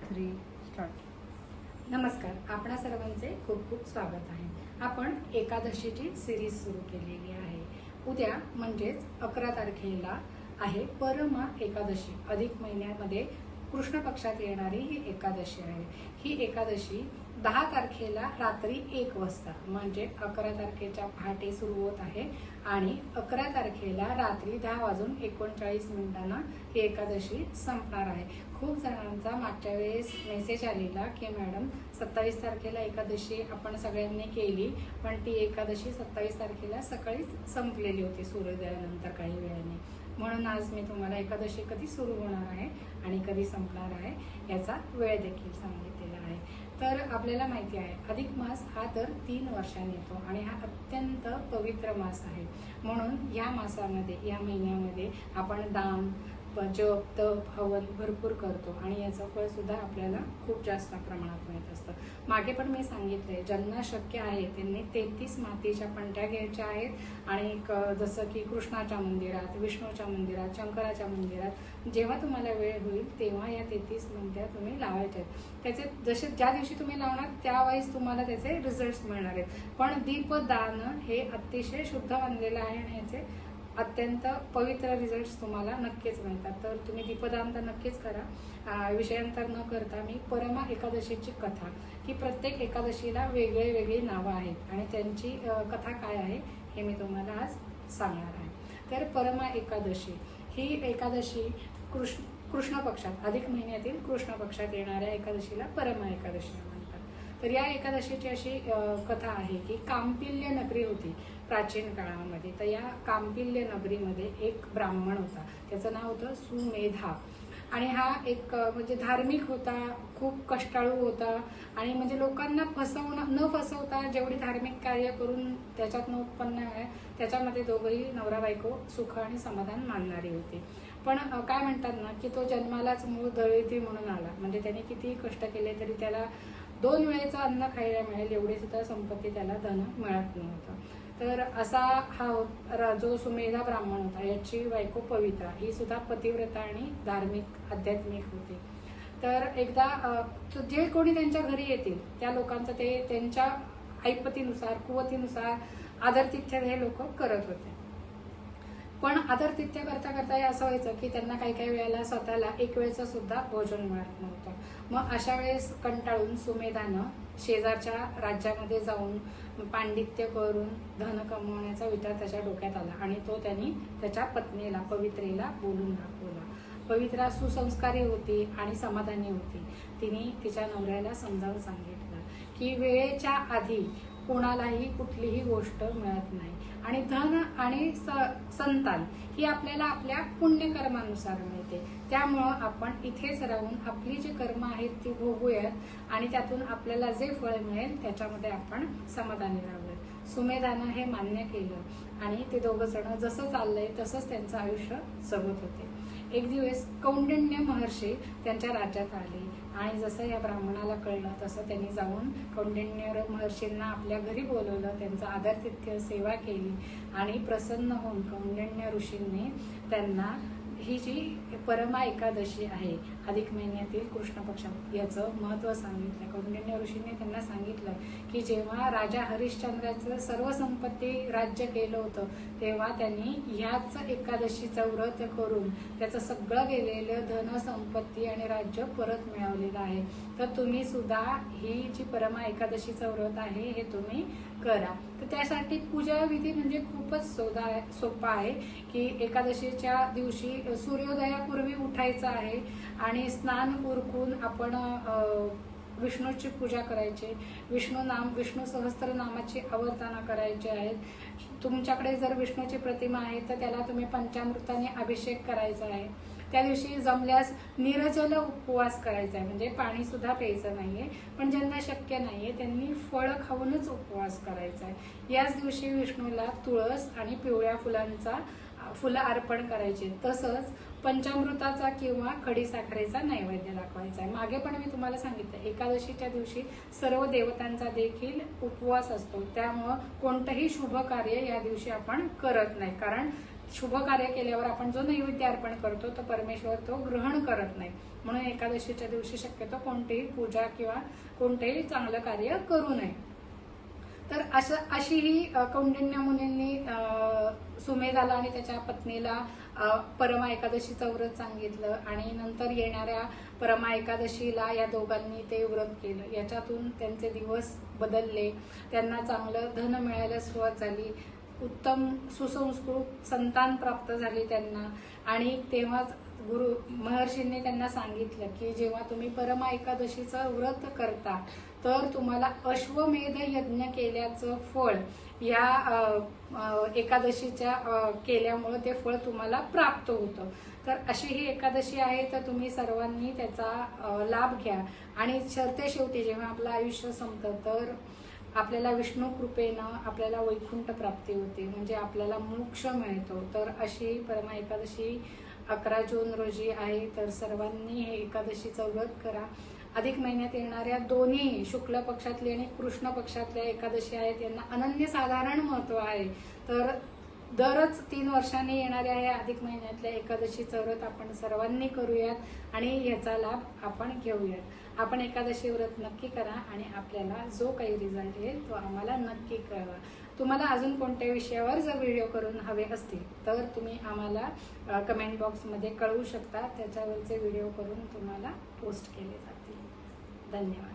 3 start. नमस्कार, आपणा सर्वांचे खूप खूप स्वागत आहे। आपण एकादशीची सिरीज सुरू केलेली आहे। उद्या म्हणजेच 11 तारखेला आहे परमा एकादशी। अधिक महिन्यामध्ये कृष्ण पक्षात येणारी ही एकादशी आहे। ही एकादशी 10 तारखेला रात्री 1 वाजता म्हणजे 11 तारखेच्या पहाटे सुरू होत आहे आणि 11 तारखेला रात्री 10:39 ही एकादशी संपणार आहे। खूप जणांचा मागच्या वेळेस मेसेज आलेला की मॅडम 27 तारखेला एकादशी आपण सगळ्यांनी केली, पण ती एकादशी 27 तारखेला सकाळीच संपलेली होती सूर्योदयानंतर काही वेळाने। म्हणून आज मी तुम्हाला एकादशी कधी सुरू होणार आहे आणि कधी संपणार आहे याचा वेळ देखील सांगितलेला आहे। तर आपल्याला माहिती आहे अधिक मास हा दर 3 वर्षांनी येतो आणि हा अत्यंत पवित्र मास आहे। म्हणून या मासामध्ये या महिन्यामध्ये आपण दान, जप, तप, हवन भरपूर करतो आणि याचं फळ सुद्धा आपल्याला खूप जास्त प्रमाणात मिळत असतं। मागे पण मी सांगितलंय ज्यांना शक्य आहे त्यांनी 33 मातीच्या पंट्या घ्यायच्या आहेत आणि जसं की कृष्णाच्या मंदिरात, विष्णूच्या मंदिरात, शंकराच्या मंदिरात जेव्हा तुम्हाला वेळ होईल तेव्हा या 33 पंट्या तुम्ही लावायच्या आहेत। त्याचे जसे ज्या दिवशी तुम्ही लावणार त्यावेळेस तुम्हाला त्याचे रिझल्ट्स मिळणार आहेत। पण दीपदान हे अतिशय शुद्ध मानलेलं आहे आणि याचे अत्यंत पवित्र रिझल्ट्स तुम्हाला नक्कीच मिळतात। तर तुम्ही दीपदान तर नक्कीच करा। विषयांतर न करता मी परमा एकादशीची कथा की प्रत्येक एकादशीला वेगळे वेगळी नावं आहेत आणि त्यांची कथा काय आहे हे मी तुम्हाला आज सांगणार आहे। तर परमा एकादशी ही एकादशी कृष्ण पक्षात अधिक महिन्यातील कृष्ण पक्षात येणाऱ्या एकादशीला परमा एकादशी म्हणतात। तर या एकादशीची अशी कथा आहे की कांपिल्य नगरी होती प्राचीन काळामध्ये। तर या कांपिल्य नगरीमध्ये एक ब्राह्मण होता, त्याचं नाव होतं सुमेधा आणि हा एक म्हणजे धार्मिक होता, खूप कष्टाळू होता आणि म्हणजे लोकांना न फसवता जेवढी धार्मिक कार्य करून त्याच्यातनं उत्पन्न आहे त्याच्यामध्ये दोघंही नवरा बायको सुख आणि समाधान मानणारी होती। पण काय म्हणतात ना की तो जन्मालाच मूळ दळिती म्हणून आला, म्हणजे त्याने कितीही कष्ट केले तरी त्याला 2 वेळेचं अन्न खायला मिळेल एवढी सुद्धा संपत्ती त्याला धन मिळत नव्हतं। तर असा हा जो सुमेधा ब्राह्मण होता याची बायको पवित्रा ही सुद्धा पतिव्रता आणि धार्मिक आध्यात्मिक होती। तर एकदा जे कोणी त्यांच्या घरी येतील त्या लोकांचं ते त्यांच्या ऐपतीनुसार कुवतीनुसार आदरातिथ्य हे लोक करत होते। पण आदरातिथ्य करता करता असं व्हायचं की त्यांना काही काही वेळेला स्वतःला एक वेळचं सुद्धा भोजन मिळत नव्हतं। मग अशा वेळेस कंटाळून सुमेधानं शेजारच्या राज्यामध्ये जाऊन पांडित्य करून धन कमवण्याचा विचार त्याच्या डोक्यात आला आणि तो त्यांनी त्याच्या पत्नीला पवित्रेला बोलून दाखवला। पवित्रा सुसंस्कारी होती आणि समाधानी होती। तिने तिच्या नवऱ्याला समजावून सांगितलं की वेळेच्या आधी कोणालाही कुठलीही गोष्ट मिळत नाही आणि धन आणि संतान ही आपल्याला आपल्या पुण्यकर्मानुसार मिळते। त्यामुळं आपण इथेच राहून आपली जी कर्म आहेत ती भोगूयात आणि त्यातून आपल्याला जे फळ मिळेल त्याच्यामध्ये आपण समाधानी राहूयात। सुमेधानं हे मान्य केलं आणि ते दोघं जण जसं चाललंय तसंच त्यांचं आयुष्य जगत होते। एक दिवस कौंडिण्य महर्षी त्यांच्या राज्यात आले आणि जसं या ब्राह्मणाला कळलं तसं त्यांनी जाऊन कौंडिण्य महर्षींना आपल्या घरी बोलवलं, त्यांचं आदरातिथ्य सेवा केली आणि प्रसन्न होऊन कौंडिण्य ऋषींनी त्यांना ही जी परमा एकादशी आहे अधिक महिन्यातील कृष्ण पक्षात याचं महत्त्व सांगितलं। कौंडिण्य ऋषींनी त्यांना सांगितलं की जेव्हा राजा हरिश्चंद्राचं सर्व संपत्ती राज्य केलं होतं तेव्हा त्यांनी ह्याच एकादशीचं व्रत करून त्याचं सगळं गेलेलं धन संपत्ती आणि राज्य परत मिळवलेलं आहे। तर तुम्ही सुद्धा ही जी परमा एकादशीचं व्रत आहे हे तुम्ही करा। तर त्यासाठी पूजा विधी म्हणजे खूपच सोपा आहे की एकादशीच्या दिवशी सूर्योदयापूर्वी उठायचं आहे आणि स्नान उरकून आपण विष्णूची पूजा करायची, विष्णू सहस्त्रनामाची आवर्तना करायची आहेत। तुमच्याकडे जर विष्णूची प्रतिमा आहे तर त्याला तुम्ही पंचामृताने अभिषेक करायचा आहे। त्या दिवशी जमल्यास निर्जल उपवास करायचा आहे, म्हणजे पाणी सुद्धा प्यायचं नाहीये। पण ज्यांना शक्य नाहीये त्यांनी फळ खाऊनच उपवास करायचा आहे। याच दिवशी विष्णूला तुळस आणि पिवळ्या फुलं अर्पण करायचे, तसंच पंचामृताचा किंवा खडीसाखरेचा नैवेद्य दाखवायचा आहे। मागे पण मी तुम्हाला सांगितलं एकादशीच्या दिवशी सर्व देवतांचा देखील उपवास असतो, त्यामुळं कोणतंही शुभ कार्य या दिवशी आपण करत नाही, कारण शुभ कार्य केल्यावर आपण जो नैवेद्य अर्पण करतो तो परमेश्वर तो ग्रहण करत नाही. म्हणून एकादशीच्या दिवशी शक्यतो कोणतीही पूजा किंवा कोणतेही चांगलं कार्य करू नये. तर अशी ही कौंडिन्य मुनींनी सुमेधाला आणि त्याच्या पत्नीला परमा एकादशीचं व्रत सांगितलं आणि नंतर येणाऱ्या परमा एकादशीला या दोघांनी ते व्रत केलं. याच्यातून त्यांचे दिवस बदलले, त्यांना चांगलं धन मिळायला सुरुवात झाली, उत्तम सुसंस्कृत संतान प्राप्त झाली त्यांना. आणि तेव्हाच गुरु महर्षींनी त्यांना सांगितलं की जेव्हा तुम्ही परमा एकादशीचं व्रत करता तर तुम्हाला अश्वमेध यज्ञ केल्याचं फळ या एकादशीच्या केल्यामुळे ते फळ तुम्हाला प्राप्त होतं. तर अशी ही एकादशी आहे, तर तुम्ही सर्वांनी त्याचा लाभ घ्या. आणि सरते शेवटी जेव्हा आपलं आयुष्य संपतं तर आपल्याला विष्णू कृपेनं आपल्याला वैकुंठ प्राप्ती होते, म्हणजे आपल्याला मोक्ष मिळतो. तर अशी परमा एकादशी 11 जून रोजी आहे. तर सर्वांनी हे एकादशीचं व्रत करा. अधिक महिन्यात येणाऱ्या दोन्ही शुक्ल पक्षातली आणि कृष्ण पक्षातल्या एकादशी आहेत, यांना अनन्यसाधारण महत्व आहे. तर दरच 3 वर्षांनी येणाऱ्या या अधिक महिन्यातल्या एकादशीचं व्रत आपण सर्वांनी करूयात आणि याचा लाभ आपण घेऊयात. आपण एकादशी व्रत नक्की करा आणि आपल्याला जो काही रिझल्ट येईल तो आम्हाला नक्की कळवा. तुम्हाला अजून कोणत्या विषयावर जर व्हिडिओ करून हवे असतील तर तुम्ही आम्हाला कमेंट बॉक्समध्ये कळवू शकता. त्याच्यावरचे व्हिडिओ करून तुम्हाला पोस्ट केले जातील. धन्यवाद.